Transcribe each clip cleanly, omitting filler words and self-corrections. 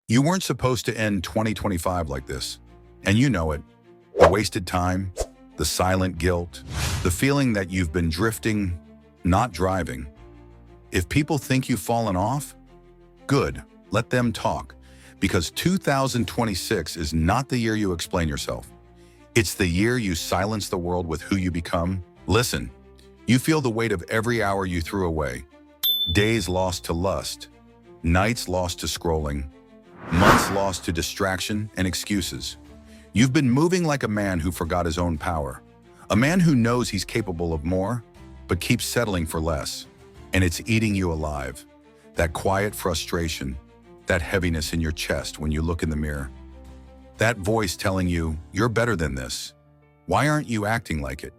You weren't supposed to end 2025 like this, and you know it. The wasted time, the silent guilt, the feeling that you've been drifting, not driving. If people think you've fallen off, good, let them talk, because 2026 is not the year you explain yourself. It's the year you silence the world with who you become. Listen, you feel the weight of every hour you threw away, days lost to lust, nights lost to scrolling, months lost to distraction and excuses. You've been moving like a man who forgot his own power, a man who knows he's capable of more, but keeps settling for less. And it's eating you alive. That quiet frustration, that heaviness in your chest when you look in the mirror. That voice telling you, you're better than this. Why aren't you acting like it?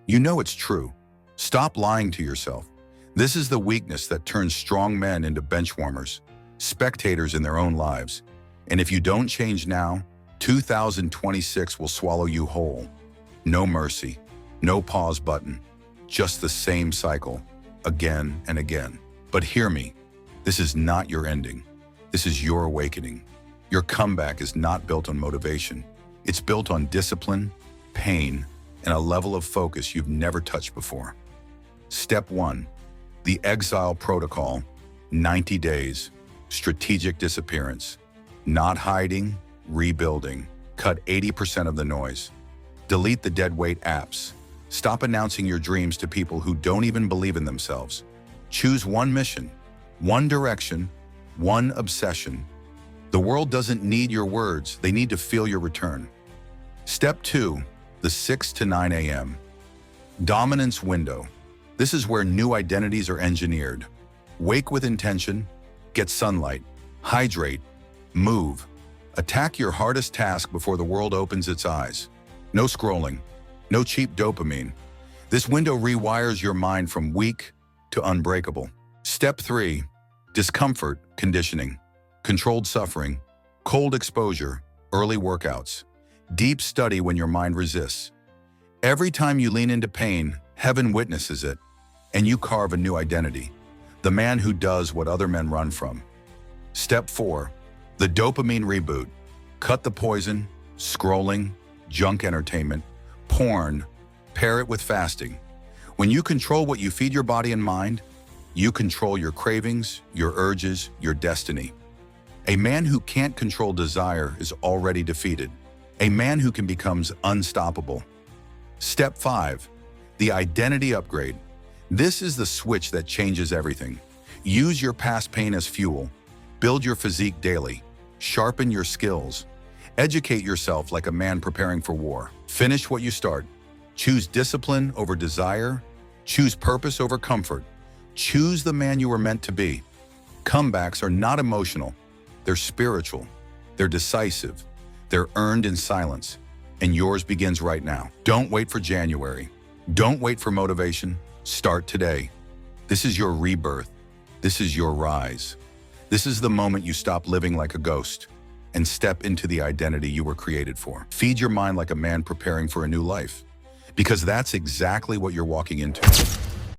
You know it's true. Stop lying to yourself. This is the weakness that turns strong men into benchwarmers, spectators in their own lives. And if you don't change now, 2026 will swallow you whole. No mercy, no pause button, just the same cycle, again and again. But hear me, this is not your ending. This is your awakening. Your comeback is not built on motivation. It's built on discipline, pain, and a level of focus you've never touched before. Step 1, the exile protocol, 90 days, strategic disappearance. Not hiding, rebuilding. Cut 80% of the noise. Delete the deadweight apps. Stop announcing your dreams to people who don't even believe in themselves. Choose one mission, one direction, one obsession. The world doesn't need your words, they need to feel your return. Step 2, the 6 to 9 a.m. Dominance window. This is where new identities are engineered. Wake with intention, get sunlight, hydrate, move. Attack your hardest task before the world opens its eyes. No scrolling, no cheap dopamine. This window rewires your mind from weak to unbreakable. Step 3, discomfort conditioning. Controlled suffering, cold exposure, early workouts. Deep study when your mind resists. Every time you lean into pain, heaven witnesses it, and you carve a new identity. The man who does what other men run from. Step 4, the dopamine reboot. Cut the poison, scrolling, junk entertainment, porn, pair it with fasting. When you control what you feed your body and mind, you control your cravings, your urges, your destiny. A man who can't control desire is already defeated. A man who can become unstoppable. Step 5, the identity upgrade. This is the switch that changes everything. Use your past pain as fuel. Build your physique daily. Sharpen your skills. Educate yourself like a man preparing for war. Finish what you start. Choose discipline over desire. Choose purpose over comfort. Choose the man you were meant to be. Comebacks are not emotional. They're spiritual. They're decisive. They're earned in silence. And yours begins right now. Don't wait for January. Don't wait for motivation. Start today. This is your rebirth. This is your rise. This is the moment you stop living like a ghost and step into the identity you were created for. Feed your mind like a man preparing for a new life, because that's exactly what you're walking into.